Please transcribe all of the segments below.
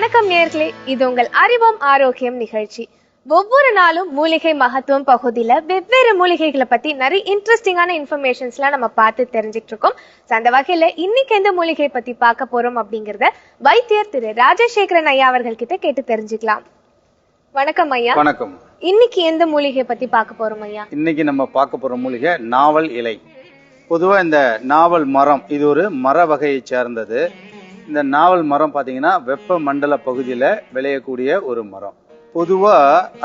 வணக்கம் நேயர்களே, இது உங்கள் அறிவோம் ஆரோக்கியம் நிகழ்ச்சி. ஒவ்வொரு நாளும் மூலிகை மகத்துவம் பகுதியில வெவ்வேறு மூலிகைகளை பத்தி நிறைய இன்ட்ரெஸ்டிங்கான இன்ஃபர்மேஷன்ஸ்லாம் நம்ம பார்த்து தெரிஞ்சுட்டு இருக்கோம். அந்த வகையில இன்னைக்கு எந்த மூலிகை பத்தி பார்க்க போறோம் அப்படிங்கறத வைத்தியர் திரு ராஜசேகரன் ஐயா அவர்கள் கிட்ட கேட்டு தெரிஞ்சுக்கலாம். வணக்கம் ஐயா. வணக்கம். இன்னைக்கு எந்த மூலிகை பத்தி பார்க்க போறோம் ஐயா? இன்னைக்கு நம்ம பார்க்க போற மூலிகை நாவல் இலை. பொதுவா இந்த நாவல் மரம் இது ஒரு மர வகையை சேர்ந்தது. இந்த நாவல் மரம் பாத்தீங்கன்னா வெப்ப மண்டல பகுதியில விளையக்கூடிய ஒரு மரம். பொதுவா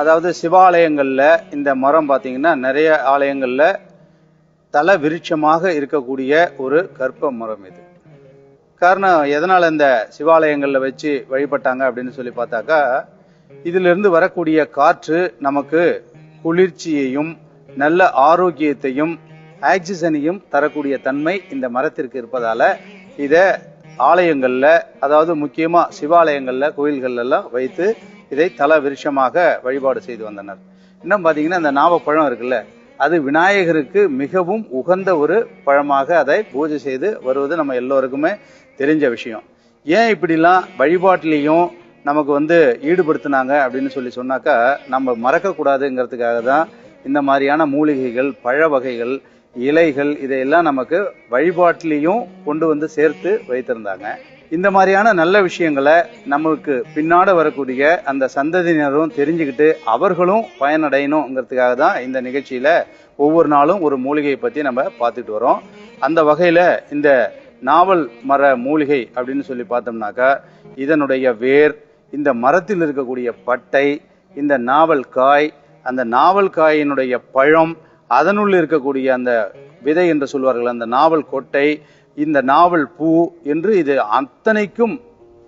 அதாவது சிவாலயங்கள்ல இந்த மரம் பாத்தீங்கன்னா நிறைய ஆலயங்கள்ல தல விருட்சமாக இருக்கக்கூடிய ஒரு கற்ப மரம் இது. காரணம் எதனால இந்த சிவாலயங்கள்ல வச்சு வழிபட்டாங்க அப்படின்னு சொல்லி பார்த்தாக்கா, இதுல இருந்து வரக்கூடிய காற்று நமக்கு குளிர்ச்சியையும் நல்ல ஆரோக்கியத்தையும் ஆக்சிஜனையும் தரக்கூடிய தன்மை இந்த மரத்திற்கு இருப்பதால இத ஆலயங்கள்ல, அதாவது முக்கியமா சிவாலயங்கள்ல கோயில்கள் எல்லாம் வைத்து இதை தல விருட்சமாக வழிபாடு செய்து வந்தனர். இன்னும் பாத்தீங்கன்னா இந்த நாவப்பழம் இருக்குல்ல, அது விநாயகருக்கு மிகவும் உகந்த ஒரு பழமாக அதை பூஜை செய்து வருவது நம்ம எல்லோருக்குமே தெரிஞ்ச விஷயம். ஏன் இப்படிலாம் வழிபாட்டிலையும் நமக்கு ஈடுபடுத்தினாங்க அப்படின்னு சொன்னாக்கா, நம்ம மறக்க கூடாதுங்கிறதுக்காக தான் இந்த மாதிரியான மூலிகைகள், பழ வகைகள், இலைகள் இதையெல்லாம் நமக்கு வழிபாட்டிலையும் கொண்டு சேர்த்து வைத்திருந்தாங்க. இந்த மாதிரியான நல்ல விஷயங்களை நமக்கு பின்னாட வரக்கூடிய அந்த சந்ததியினரும் தெரிஞ்சுக்கிட்டு அவர்களும் பயனடையணுங்கிறதுக்காக தான் இந்த நிகழ்ச்சியில ஒவ்வொரு நாளும் ஒரு மூலிகையை பத்தி நம்ம பார்த்துட்டு வரோம். அந்த வகையில இந்த நாவல் மர மூலிகை அப்படின்னு சொல்லி பார்த்தோம்னாக்கா, இதனுடைய வேர், இந்த மரத்தில் இருக்கக்கூடிய பட்டை, இந்த நாவல் காய், அந்த நாவல் காயினுடைய பழம், அதனுள்ள இருக்கக்கூடிய அந்த விதை என்று சொல்வார்கள், அந்த நாவல் கொட்டை, இந்த நாவல் பூ என்று இது அத்தனைக்கும்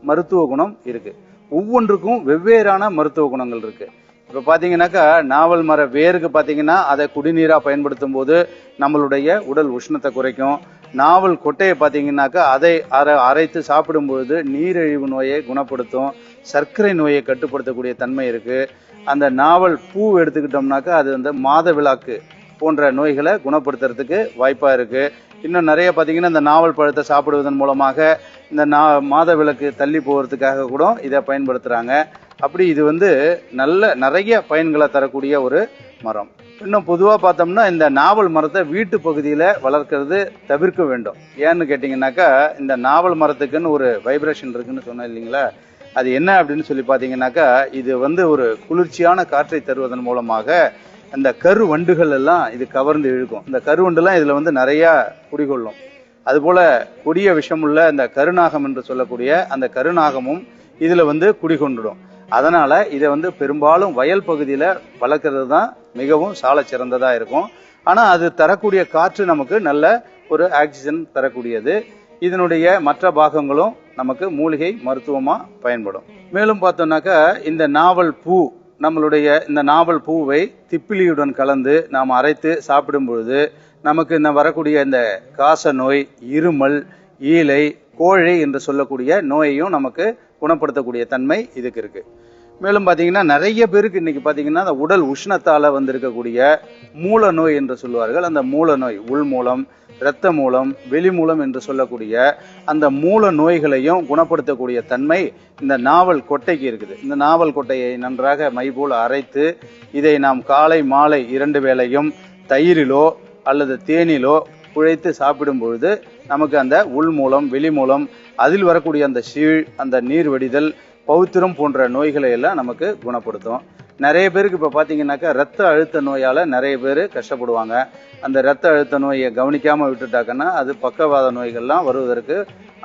மருத்துவ குணம் இருக்கு. ஒவ்வொன்றுக்கும் வெவ்வேறான மருத்துவ குணங்கள் இருக்கு. இப்ப பாத்தீங்கன்னாக்கா, நாவல் மர வேருக்கு பாத்தீங்கன்னா அதை குடிநீரா பயன்படுத்தும் போது நம்மளுடைய உடல் உஷ்ணத்தை குறைக்கும். நாவல் கொட்டையை பாத்தீங்கன்னாக்கா அதை அரைத்து சாப்பிடும் பொழுது நீரிழிவு நோயை குணப்படுத்தும், சர்க்கரை நோயை கட்டுப்படுத்தக்கூடிய தன்மை இருக்கு. அந்த நாவல் பூ எடுத்துக்கிட்டோம்னாக்கா அது மாதவிலக்கு போன்ற நோய்களை குணப்படுத்துறதுக்கு வாய்ப்பா இருக்கு. இன்னும் நிறைய பாத்தீங்கன்னா இந்த நாவல் பழத்தை சாப்பிடுவதன் மூலமாக இந்த மாதவிலக்கு தள்ளி போகிறதுக்காக கூட இதை பயன்படுத்துறாங்க. அப்படி இது நிறைய பயன்களை தரக்கூடிய ஒரு மரம். இன்னும் பொதுவா பார்த்தோம்னா இந்த நாவல் மரத்தை வீட்டு பகுதியில வளர்க்கறது தவிர்க்க வேண்டும். ஏன்னு கேட்டீங்கன்னாக்கா, இந்த நாவல் மரத்துக்குன்னு ஒரு வைப்ரேஷன் இருக்குன்னு சொன்னேன் இல்லைங்களா, அது என்ன அப்படின்னு சொல்லி பாத்தீங்கன்னாக்கா, இது ஒரு குளிர்ச்சியான காற்றை தருவதன் மூலமாக அந்த கருவண்டுகள் எல்லாம் இது கவர்ந்து இழுக்கும். இந்த கருவண்டுலாம் இதுல நிறைய குடிகொள்ளும். அதுபோல கொடிய விஷமுள்ள இந்த கருநாகம் என்று சொல்லக்கூடிய அந்த கருநாகமும் இதுல குடிகொண்டுடும். அதனால இதை பெரும்பாலும் வயல் பகுதியில வளர்க்கறது தான் மிகவும் சால சிறந்ததா இருக்கும். ஆனா அது தரக்கூடிய காற்று நமக்கு நல்ல ஒரு ஆக்சிஜன் தரக்கூடியது. இதனுடைய மற்ற பாகங்களும் நமக்கு மூலிகை மருத்துவமா பயன்படும். மேலும் பார்த்தோம்னாக்கா, இந்த நாவல் பூ, நம்மளுடைய இந்த நாவல் பூவை திப்பிலியுடன் கலந்து நாம் அரைத்து சாப்பிடும் பொழுது நமக்கு இந்த வரக்கூடிய இந்த காச நோய், இருமல், ஈலை, கோழை என்று சொல்லக்கூடிய நோயையும் நமக்கு குணப்படுத்தக்கூடிய தன்மை இதுக்கு இருக்கு. மேலும் பாத்தீங்கன்னா நிறைய பேருக்கு இன்னைக்கு பாத்தீங்கன்னா அந்த உடல் உஷ்ணத்தால இருக்கக்கூடிய மூல நோய் என்று சொல்லுவார்கள். அந்த மூல நோய், உள் மூலம், இரத்த மூலம், வெளி மூலம் என்று சொல்லக்கூடிய அந்த மூல நோய்களையும் குணப்படுத்தக்கூடிய தன்மை இந்த நாவல் கொட்டைக்கு இருக்குது. இந்த நாவல் கொட்டையை நன்றாக மை போல அரைத்து இதை நாம் காலை மாலை 2 வேளையும் தயிரிலோ அல்லது தேனிலோ குழைத்து சாப்பிடும் பொழுது நமக்கு அந்த உள் மூலம், வெளி மூலம், அதில் வரக்கூடிய அந்த சீழ், அந்த நீர் வடிதல், பௌத்திரம் போன்ற நோய்களை எல்லாம் நமக்கு குணப்படுத்தும். நிறைய பேருக்கு இப்ப பாத்தீங்கன்னாக்கா ரத்த அழுத்த நோயால நிறைய பேர் கஷ்டப்படுவாங்க. அந்த ரத்த அழுத்த நோயை கவனிக்காம விட்டுட்டாங்கன்னா அது பக்கவாத நோய்கள்லாம் வருவதற்கு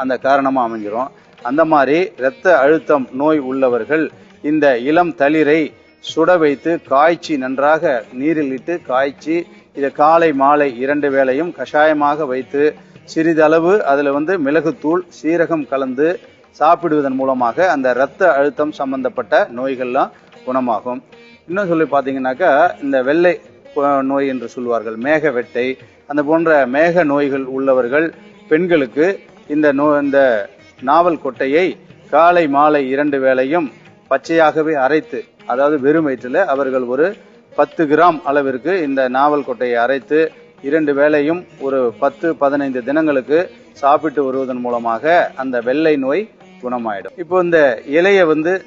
அந்த காரணமா அமைஞ்சிரும். அந்த மாதிரி இரத்த அழுத்தம் நோய் உள்ளவர்கள் இந்த இளம் தளிரை சுட வைத்து காய்ச்சி, நன்றாக நீரில் இட்டு காய்ச்சி, இதை காலை மாலை 2 வேளையும் கஷாயமாக வைத்து சிறிதளவு அதுல மிளகுத்தூள், சீரகம் கலந்து சாப்பிடுவதன் மூலமாக அந்த இரத்த அழுத்தம் சம்பந்தப்பட்ட நோய்கள்லாம் குணமாகும். இன்னும் சொல்லி பாத்தீங்கன்னாக்கா, இந்த வெள்ளை நோய் என்று சொல்வார்கள், மேக வெட்டை, அந்த போன்ற மேக நோய்கள் உள்ளவர்கள் பெண்களுக்கு இந்த நாவல் கொட்டையை காலை மாலை 2 வேளையும் பச்சையாகவே அரைத்து, அதாவது வெறும் வயிற்றில் அவர்கள் ஒரு 10 கிராம் அளவிற்கு இந்த நாவல் கொட்டையை அரைத்து 2 வேளையும் ஒரு 10-15 தினங்களுக்கு சாப்பிட்டு வருவதன் மூலமாக அந்த வெள்ளை நோய் குணமாயிடும். இப்போ இந்த இலையை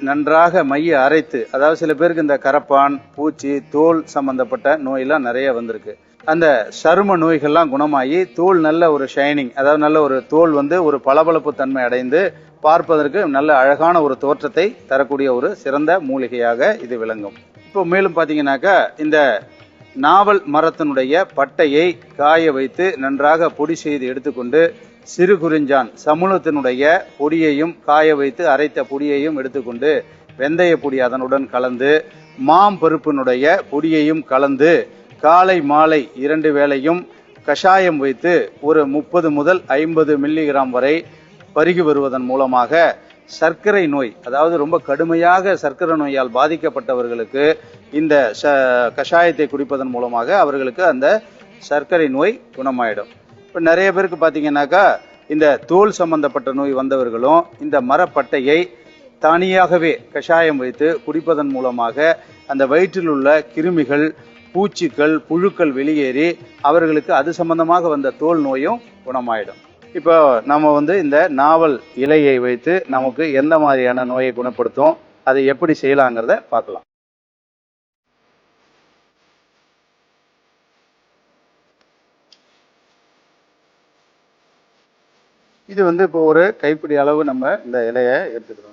நன்றாக மைய அரைத்து, அதாவது சில பேருக்கு இந்த கரப்பான், பூச்சி, தோல் சம்பந்தப்பட்ட நோயெல்லாம் நிறைய வந்திருக்கு. அந்த சரும நோய்கள்லாம் குணமாகி தோல் நல்ல ஒரு ஷைனிங், அதாவது நல்ல ஒரு தோல் ஒரு பளபளப்பு தன்மை அடைந்து பார்ப்பதற்கு நல்ல அழகான ஒரு தோற்றத்தை தரக்கூடிய ஒரு சிறந்த மூலிகையாக இது விளங்கும். இப்போ மேலும் பாத்தீங்கன்னாக்கா இந்த நாவல் மரத்தினுடைய பட்டையை காய வைத்து நன்றாக பொடி செய்து எடுத்துக்கொண்டு சிறு குறிஞ்சான் சமூலத்தினுடைய பொடியையும் காய வைத்து அரைத்த பொடியையும் எடுத்துக்கொண்டு வெந்தய பொடி அதனுடன் கலந்து மாம்பருப்பினுடைய பொடியையும் கலந்து காலை மாலை 2 வேளையும் கஷாயம் வைத்து ஒரு 30 முதல் 50 மில்லிகிராம் வரை பருகி வருவதன் மூலமாக சர்க்கரை நோய், அதாவது ரொம்ப கடுமையாக சர்க்கரை நோயால் பாதிக்கப்பட்டவர்களுக்கு இந்த கஷாயத்தை குடிப்பதன் மூலமாக அவர்களுக்கு அந்த சர்க்கரை நோய் குணமாயிடும். இப்ப நிறைய பேருக்கு பாத்தீங்கன்னாக்கா இந்த தோல் சம்பந்தப்பட்ட நோய் வந்தவர்களும் இந்த மரப்பட்டையை தனியாகவே கஷாயம் வைத்து குடிப்பதன் மூலமாக அந்த வயிற்றில் உள்ள கிருமிகள், பூச்சிகள், புழுக்கள் வெளியேறி அவர்களுக்கு அது சம்பந்தமாக வந்த தோல் நோயும் குணமாயிடும். இப்போ நம்ம இந்த நாவல் இலையை வைத்து நமக்கு எந்த மாதிரியான நோயை குணப்படுத்தும், அதை எப்படி செய்யலாங்கிறத பார்க்கலாம். இது இப்போ ஒரு கைப்பிடி அளவு நம்ம இந்த இலையை எடுத்துக்கிறோம்.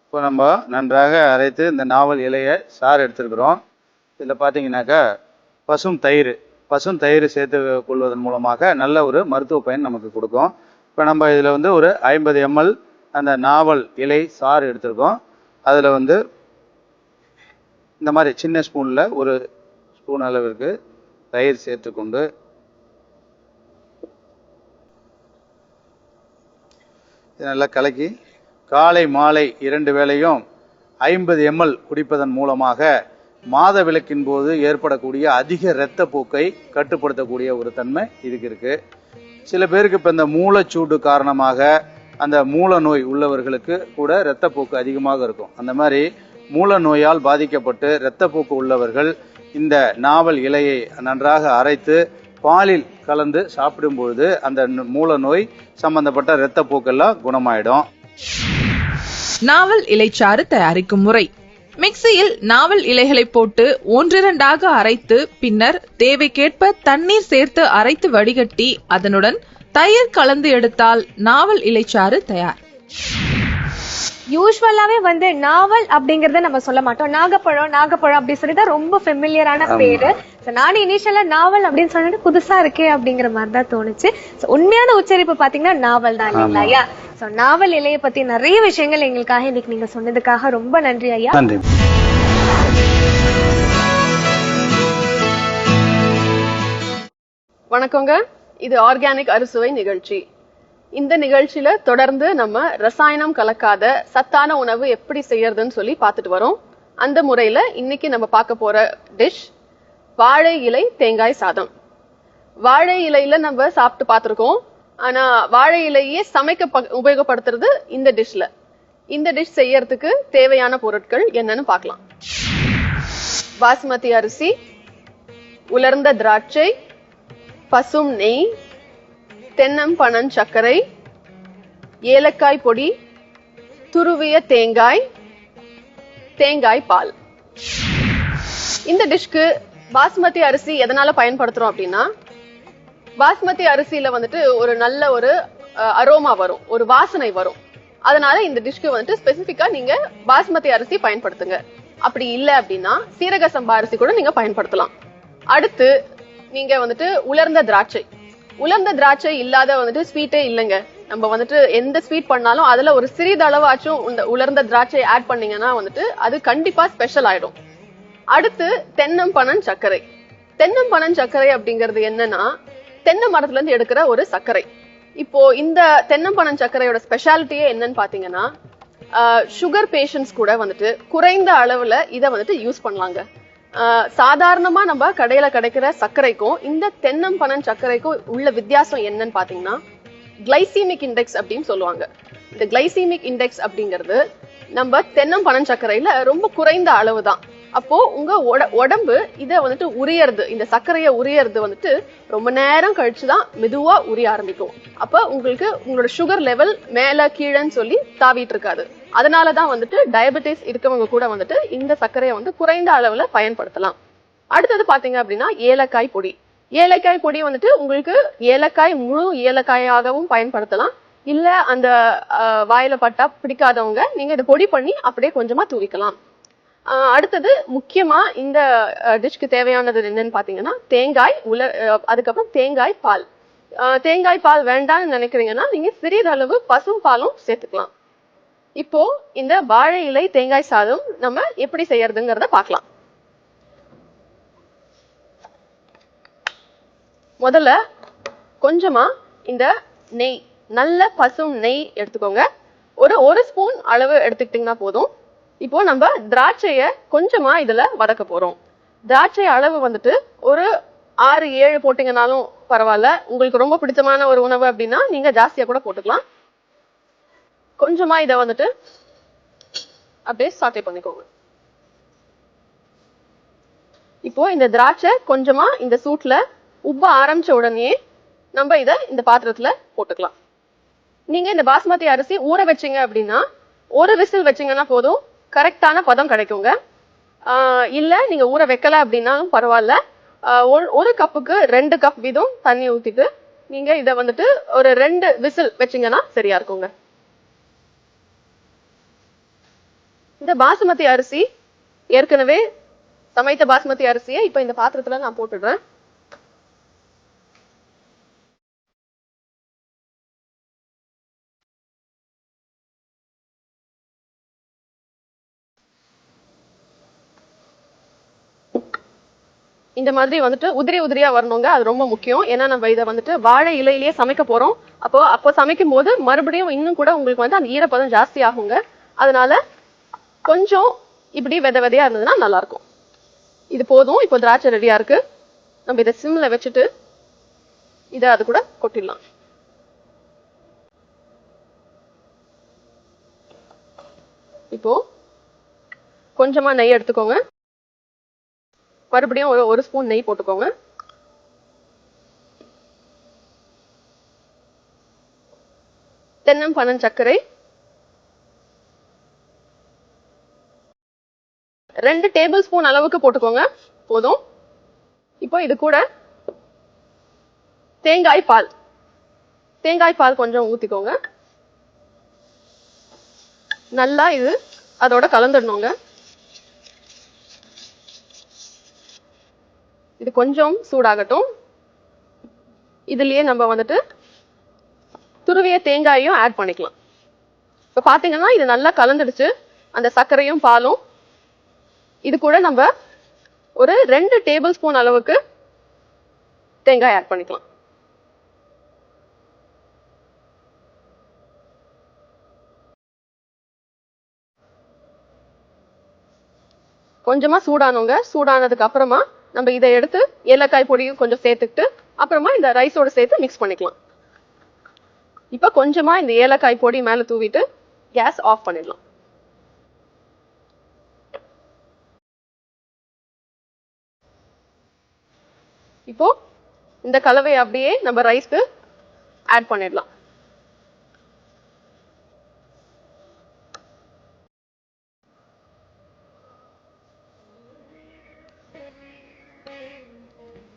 இப்போ நம்ம நன்றாக அரைத்து இந்த நாவல் இலையை சாறு எடுத்துருக்கிறோம். இதில் பார்த்தீங்கன்னாக்கா பசும் தயிர் சேர்த்து கொள்வதன் மூலமாக நல்ல ஒரு மருத்துவ பயன் நமக்கு கொடுக்கும். இப்போ நம்ம இதில் ஒரு 50 ml அந்த நாவல் இலை சாறு எடுத்துருக்கோம். அதில் இந்த மாதிரி சின்ன ஸ்பூனில் ஒரு ஸ்பூன் அளவிற்கு தயிர் சேர்த்துக்கொண்டு நல்லா கலக்கி காலை மாலை 2 வேளையும் 50 ml குடிப்பதன் மூலமாக மாதவிலக்கின் போது ஏற்படக்கூடிய அதிக இரத்த போக்கை கட்டுப்படுத்தக்கூடிய ஒரு தன்மை இதுக்கு இருக்கு. சில பேருக்கு இப்போ இந்த மூளைச்சூடு காரணமாக அந்த மூல நோய் உள்ளவர்களுக்கு கூட இரத்த போக்கு அதிகமாக இருக்கும். அந்த மாதிரி மூல நோயால் பாதிக்கப்பட்டு இரத்த போக்கு உள்ளவர்கள் இந்த நாவல் இலையை நன்றாக அரைத்து பாலில் கலந்து சாப்பிடும் பொழுது அந்த மூல நோய் சம்பந்தப்பட்ட இரத்த போக்கெல்லாம் குணமாயிடும். நாவல் இலைச்சாறு தயாரிக்கும் முறை: மிக்சியில் நாவல் இலைகளை போட்டு 1-2ஆக அரைத்து பின்னர் தேவைக்கேற்ப தண்ணீர் சேர்த்து அரைத்து வடிகட்டி அதனுடன் தயிர் கலந்து எடுத்தால் நாவல் இலைச்சாறு தயார். யூஸ்வலாவே நாவல் அப்படிங்கறத நம்ம சொல்ல மாட்டோம், நாகப்பழம் அப்படி சொல்லிட்டு ரொம்ப ஃபெமிலியரான பேரு. நானும் இனிஷியலா நாவல் அப்படின்னு சொல்லிட்டு புதுசா இருக்கே அப்படிங்கிற மாதிரி தான் தோணுச்சு. உண்மையான உச்சரிப்பு பாத்தீங்கன்னா நாவல் தான் இல்லைங்களா ஐயா? நாவல் இலையை பத்தி நிறைய விஷயங்கள் எங்களுக்காக இன்னைக்கு நீங்க சொன்னதுக்காக ரொம்ப நன்றி ஐயா. நன்றி. வணக்கங்க, இது ஆர்கானிக் அறுசுவை நிகழ்ச்சி. இந்த நிகழ்ச்சியில தொடர்ந்து நம்ம ரசாயனம் கலக்காத சத்தான உணவு எப்படி செய்யறதுன்னு சொல்லி பார்த்துட்டு வரோம். அந்த முறையில இன்னைக்கு நம்ம பார்க்க போற டிஷ் வாழை இலை தேங்காய் சாதம். வாழை இலையில நம்ம சாப்பிட்டு பார்த்திருக்கோம். ஆனா வாழை இலையே சமைக்க உபயோகப்படுத்துறது இந்த டிஷ்ல. இந்த டிஷ் செய்யறதுக்கு தேவையான பொருட்கள் என்னன்னு பார்க்கலாம். பாஸ்மதி அரிசி, உலர்ந்த திராட்சை, பசும் நெய், தென்னம்பனஞ் சர்க்கரை, ஏலக்காய் பொடி, துருவிய தேங்காய், தேங்காய் பால். இந்த டிஷ்க்கு பாஸ்மதி அரிசி எதனால பயன்படுத்துறோம் அப்படின்னா, பாஸ்மதி அரிசியில வந்துட்டு ஒரு நல்ல ஒரு அரோமா வரும், ஒரு வாசனை வரும். அதனால இந்த டிஷ்க்கு வந்துட்டு ஸ்பெசிபிக்கா நீங்க பாஸ்மதி அரிசி பயன்படுத்துங்க. அப்படி இல்ல அப்படின்னா சீரக சம்பா அரிசி கூட நீங்க பயன்படுத்தலாம். அடுத்து நீங்க வந்துட்டு உலர்ந்த திராட்சை. உலர்ந்த திராட்சை இல்லாத வந்துட்டு ஸ்வீட்டே இல்லைங்க. நம்ம வந்துட்டு எந்த ஸ்வீட் பண்ணாலும் அதுல ஒரு சிறிதளவாச்சும் இந்த உலர்ந்த திராட்சை ஆட் பண்ணீங்கன்னா வந்துட்டு அது கண்டிப்பா ஸ்பெஷல் ஆயிடும். அடுத்து தென்னம்பனஞ் சர்க்கரை. தென்னம்பனஞ் சர்க்கரை அப்படிங்கிறது என்னன்னா, தென்னை மரத்துல இருந்து எடுக்கிற ஒரு சர்க்கரை. இப்போ இந்த தென்னம்பனஞ் சர்க்கரையோட ஸ்பெஷாலிட்டியே என்னன்னு பாத்தீங்கன்னா, சுகர் பேஷண்ட்ஸ் கூட வந்துட்டு குறைந்த அளவுல இதை வந்துட்டு யூஸ் பண்ணலாங்க. சாதாரணமா நம்ம கடையில கிடைக்கிற சர்க்கரைக்கும் இந்த தென்னம்பனஞ் சர்க்கரைக்கும் உள்ள வித்தியாசம் என்னன்னு பாத்தீங்கன்னா, கிளைசிமிக் இண்டெக்ஸ் அப்படின்னு சொல்லுவாங்க. இந்த கிளைசிமிக் இண்டெக்ஸ் அப்படிங்கிறது நம்ம தென்னம்பனஞ் சர்க்கரையில ரொம்ப குறைந்த அளவு தான். அப்போ உங்க உடம்பு இதை வந்துட்டு உரியறது, இந்த சர்க்கரையை உரியறது வந்துட்டு ரொம்ப நேரம் கழிச்சுதான் மெதுவா உரிய ஆரம்பிக்கும். அப்ப உங்களுக்கு உங்களோட சுகர் லெவல் மேல கீழன்னு சொல்லி தாவிட்டு இருக்காது. அதனாலதான் வந்துட்டு டயபெட்டிஸ் இருக்கவங்க கூட வந்துட்டு இந்த சர்க்கரையை வந்து குறைந்த அளவுல பயன்படுத்தலாம். அடுத்தது பாத்தீங்க அப்படின்னா ஏலக்காய் பொடி. ஏலக்காய் பொடி வந்துட்டு உங்களுக்கு ஏலக்காய் முழு ஏலக்காயாகவும் பயன்படுத்தலாம். இல்ல அந்த வாயில பட்டா பிடிக்காதவங்க நீங்க இதை பொடி பண்ணி அப்படியே கொஞ்சமா தூவிக்கலாம். அடுத்தது முக்கியமா இந்த டிஷ்க்கு தேவையானது என்னன்னு பாத்தீங்கன்னா தேங்காய், அதுக்கப்புறம் தேங்காய் பால். தேங்காய் பால் வேண்டாம்னு நினைக்கிறீங்கன்னா நீங்க சிறிதளவு பசும் பாலும் சேர்த்துக்கலாம். இப்போ இந்த வாழை இலை தேங்காய் சாதம் நம்ம எப்படி செய்யறதுங்கிறத பார்க்கலாம். முதல்ல கொஞ்சமா இந்த நெய், நல்ல பசும் நெய் எடுத்துக்கோங்க. ஒரு ஸ்பூன் அளவு எடுத்துக்கிட்டீங்கன்னா போதும். இப்போ நம்ம திராட்சைய கொஞ்சமா இதுல வதக்க போறோம். திராட்சை அளவு வந்துட்டு ஒரு 6-7 போட்டீங்கன்னாலும் பரவாயில்ல. உங்களுக்கு ரொம்ப பிடிச்சமான ஒரு உணவு அப்படின்னா நீங்க ஜாஸ்தியா கூட போட்டுக்கலாம். கொஞ்சமா இதை வந்துட்டு அப்படியே சாட்டே பண்ணிக்கோங்க. இப்போ இந்த திராட்சை கொஞ்சமா இந்த சூட்ல உப்ப ஆரம்பிச்ச உடனே நம்ம இதை இந்த பாத்திரத்துல போட்டுக்கலாம். நீங்க இந்த பாஸ்மதி அரிசி ஊற வச்சீங்க அப்படின்னா ஒரு விசில் வச்சீங்கன்னா போதும், கரெக்டான பதம் கிடைக்குங்க. இல்ல நீங்க ஊற வைக்கல அப்படின்னாலும் பரவாயில்ல. ஒரு கப்புக்கு 2 கப் வீதம் தண்ணி ஊத்திட்டு நீங்க இதை வந்துட்டு ஒரு 2 விசில் வச்சீங்கன்னா சரியா இருக்குங்க. இந்த பாஸ்மதி அரிசி ஏற்கனவே சமைத்த பாஸ்மதி அரிசியை இப்ப இந்த பாத்திரத்துல நான் போட்டுடுறேன். இந்த மாதிரி வந்துட்டு உதிரி உதிரியா வரணுங்க. அது ரொம்ப முக்கியம். ஏன்னா நம்ம இதை வந்துட்டு வாழை இலையிலேயே சமைக்க போறோம். அப்போ சமைக்கும் போது மறுபடியும் இன்னும் கூட உங்களுக்கு வந்து அந்த ஈரப்பதம் ஜாஸ்தி ஆகுங்க. அதனால கொஞ்சம் இப்படி விதையா இருந்ததுன்னா நல்லா இருக்கும். இது போதும். இப்போ திராட்சை ரெடியா இருக்கு. நம்ம இதை சிம்ல வச்சுட்டு இதை அது கூட கொட்டிடலாம். இப்போ கொஞ்சமா நெய் எடுத்துக்கோங்க. மறுபடியும் ஒரு ஸ்பூன் நெய் போட்டுக்கோங்க. தென்னம்பனஞ் சர்க்கரை 2 டேபிள் ஸ்பூன் அளவுக்கு போட்டுக்கோங்க, போதும். இப்போ இது கூட தேங்காய் பால், தேங்காய் பால் கொஞ்சம் ஊத்திக்கோங்க. நல்லா இது அதோட கலந்துடணுங்க. இது கொஞ்சம் சூடாகட்டும். இதுலயே நம்ம வந்துட்டு துருவிய தேங்காயையும் ஆட் பண்ணிக்கலாம். இப்ப பாத்தீங்கன்னா இது நல்லா கலந்துடுச்சு, அந்த சர்க்கரையும் பாலும். இது கூட நம்ம ஒரு 2 டேபிள் ஸ்பூன் அளவுக்கு தேங்காய் ஆட் பண்ணிக்கலாம். கொஞ்சமா சூடானுங்க. சூடானதுக்கு அப்புறமா நம்ம இதை எடுத்து ஏலக்காய் பொடியும் கொஞ்சம் சேர்த்துக்கிட்டு அப்புறமா இந்த ரைஸோட சேர்த்து மிக்ஸ் பண்ணிக்கலாம். இப்போ கொஞ்சமா இந்த ஏலக்காய் பொடி மேல தூவிட்டு கேஸ் ஆஃப் பண்ணிடலாம். இப்போ இந்த கலவையை அப்படியே நம்ம ரைஸ்க்கு ஆட் பண்ணிடலாம்.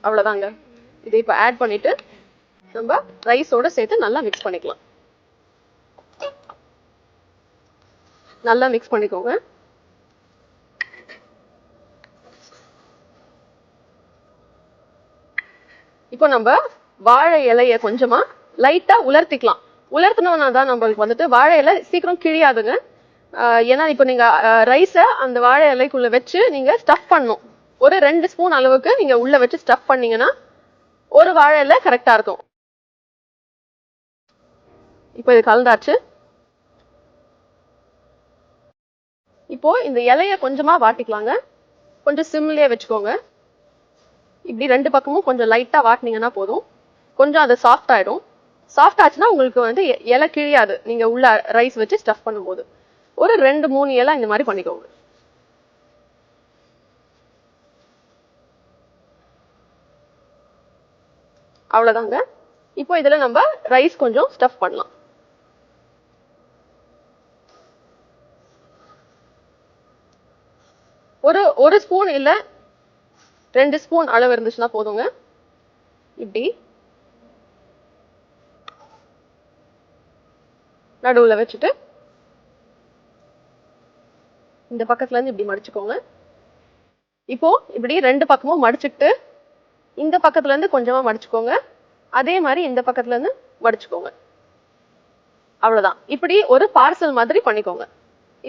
அவ்வளவுதாங்க. இதை இப்போ ஆட் பண்ணிட்டு நம்ம ரைஸோட சேர்த்து நல்லா மிக்ஸ் பண்ணிக்கலாம். நல்லா மிக்ஸ் பண்ணிக்கோங்க. இப்போ நம்ம வாழை இலைய கொஞ்சமா லைட்டா உலர்த்திக்கலாம். உலர்த்தினோம்னா தான் நம்மளுக்கு வந்துட்டு வாழை இலை சீக்கிரம் கிழியாதுங்க. ஏன்னா இப்போ நீங்க ரைஸை அந்த வாழை இலைக்குள்ள வச்சு நீங்க ஸ்டஃப் பண்ணணும். ஒரு 2 ஸ்பூன் அளவுக்கு நீங்க உள்ள வச்சு ஸ்டஃப் பண்ணீங்கன்னா ஒரு வாழை இலை கரெக்டா இருக்கும். இப்போ இது கலந்தாச்சு. இப்போ இந்த இலைய கொஞ்சமா வாட்டிக்கலாங்க. கொஞ்சம் சிம்லயே வச்சுக்கோங்க. இப்படி 2 பக்கமும் கொஞ்சம் லைட்டா வாட்டினீங்கன்னா போதும். கொஞ்சம் அது சாஃப்ட் ஆயிடும். சாஃப்ட் ஆச்சுன்னா உங்களுக்கு வந்து இலை கிழியாது. நீங்க உள்ள ரைஸ் வச்சு ஸ்டஃப் பண்ணும்போது ஒரு 2-3 இலை இந்த மாதிரி பண்ணிக்கோங்க. அவ்வளவுதாங்க. இப்போ இதுல நம்ம ரைஸ் கொஞ்சம் ஸ்டஃப் பண்ணலாம். ஒரு ஸ்பூன் இல்ல 2 ஸ்பூன் அளவு இருந்துச்சுன்னா போதுங்க. இப்படி நடுவுல வச்சுட்டு இந்த பக்கத்துல இருந்து இப்படி மடிச்சுக்கோங்க. இப்போ இப்படி 2 பக்கமும் மடிச்சுட்டு இந்த பக்கத்துல இருந்து கொஞ்சமா மடிச்சுக்கோங்க. அதே மாதிரி இந்த பக்கத்துல இருந்து மடிச்சுக்கோங்க. அவ்வளவுதான். இப்படி ஒரு பார்சல் மாதிரி பண்ணிக்கோங்க.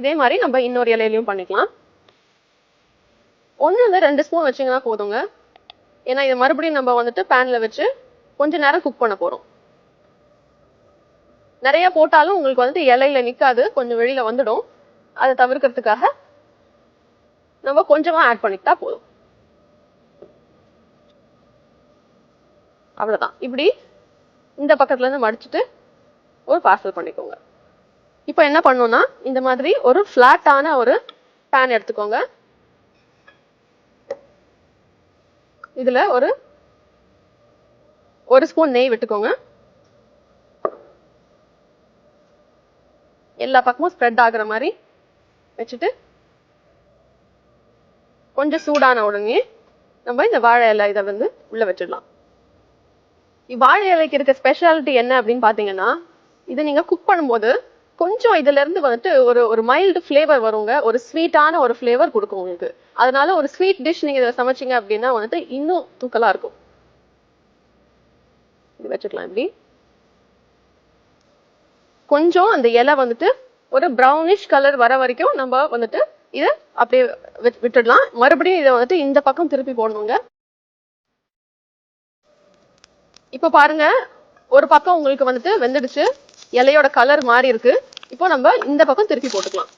இதே மாதிரி நம்ம இன்னொரு இலையிலையும் பண்ணிக்கலாம். 1 இல்ல 2 ஸ்பூன் வச்சீங்கன்னா போதுங்க. ஏன்னா இது மறுபடியும் நம்ம வந்துட்டு பேன்ல வச்சு கொஞ்ச நேரம் குக் பண்ண போறோம். நிறைய போட்டாலும் உங்களுக்கு வந்துட்டு இலையில நிக்காது, கொஞ்சம் வெளியில வந்துடும். அதை தவிர்க்கிறதுக்காக நம்ம கொஞ்சமா ஆட் பண்ணிக்கிட்டா போதும். அவ்வளவுதான். இப்படி இந்த பக்கத்துல இருந்து மடிச்சுட்டு ஒரு பார்சல் பண்ணிக்கோங்க. இப்போ என்ன பண்ணணும்னா இந்த மாதிரி ஒரு பிளாட்டான ஒரு பேன் எடுத்துக்கோங்க. இதுல ஒரு ஸ்பூன் நெய் விட்டுக்கோங்க. எல்லா பக்கமும் ஸ்ப்ரெட் ஆகுற மாதிரி வச்சுட்டு கொஞ்சம் சூடான உடனே நம்ம இந்த வாழை இலை இதை வந்து உள்ள வச்சிடலாம். வாழை இலைக்கு இருக்க ஸ்பெஷாலிட்டி என்ன அப்படின்னு பாத்தீங்கன்னா, இதை நீங்க குக் பண்ணும்போது கொஞ்சம் இதுல இருந்து வந்துட்டு ஒரு மைல்டு ஃபிளேவர் வருங்க. ஒரு ஸ்வீட்டான ஒரு ஃபிளேவர் கொடுக்கும் உங்களுக்கு. அதனால ஒரு ஸ்வீட் டிஷ் நீங்க இதை சமைச்சீங்க அப்படின்னா வந்துட்டு இன்னும் தூக்கலா இருக்கும். இது வச்சுக்கலாம். இப்படி கொஞ்சம் அந்த இலை வந்துட்டு ஒரு ப்ரௌனிஷ் கலர் வர வரைக்கும் நம்ம வந்துட்டு இதை அப்படியே விட்டுடலாம். மறுபடியும் இதை வந்துட்டு இந்த பக்கம் திருப்பி போடணுங்க. இப்ப பாருங்க, ஒரு பக்கம் உங்களுக்கு வந்துட்டு வெந்துடுச்சு, இலையோட கலர் மாறி இருக்கு. இப்போ நம்ம இந்த பக்கம் திருப்பி போட்டுக்கலாம்.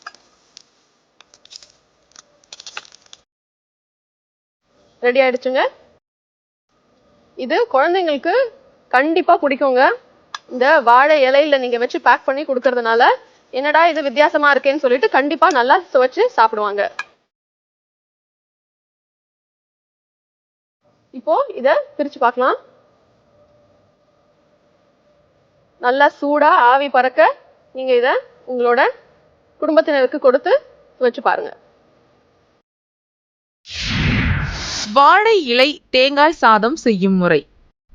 ரெடி ஆயிடுச்சுங்க. இது குழந்தைங்களுக்கு கண்டிப்பா பிடிக்குங்க. இந்த வாழை இலையில நீங்க வச்சு பேக் பண்ணி கொடுக்கறதுனால என்னடா இது வித்தியாசமா இருக்கேன்னு சொல்லிட்டு கண்டிப்பா நல்லா சுவைச்சு சாப்பிடுவாங்க. இப்போ இத பிரிச்சு பார்க்கலாம். நல்லா சூடா ஆவி பறக்க நீங்க இத உங்களோட குடும்பத்தினருக்கு கொடுத்து வச்சு பாருங்க. வாழை இலை தேங்காய் சாதம் செய்யும் முறை.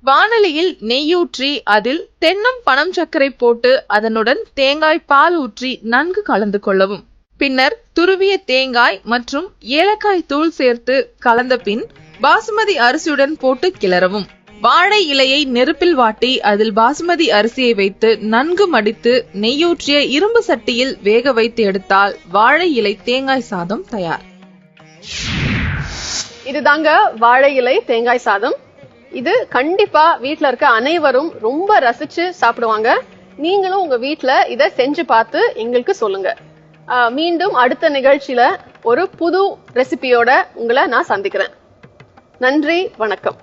வாணலியில் நெய்யூற்றி அதில் தென்னம் பனம் சர்க்கரை போட்டு அதனுடன் தேங்காய் பால் ஊற்றி நன்கு கலந்து கொள்ளவும். பின்னர் துருவிய தேங்காய் மற்றும் ஏலக்காய் தூள் சேர்த்து கலந்த பின் பாசுமதி அரிசியுடன் போட்டு கிளறவும். வாழை இலையை நெருப்பில் வாட்டி அதில் பாசுமதி அரிசியை வைத்து நன்கு மடித்து நெய்யூற்றிய இரும்பு சட்டியில் வேக வைத்து எடுத்தால் வாழை இலை தேங்காய் சாதம் தயார். இதுதாங்க வாழை இலை தேங்காய் சாதம். இது கண்டிப்பா வீட்ல இருக்க அனைவரும் ரொம்ப ரசிச்சு சாப்பிடுவாங்க. நீங்களும் உங்க வீட்ல இதை செஞ்சு பார்த்து எங்களுக்கு சொல்லுங்க. மீண்டும் அடுத்த நிகழ்ச்சியில ஒரு புது ரெசிபியோட உங்களை நான் சந்திக்கிறேன். நன்றி, வணக்கம்.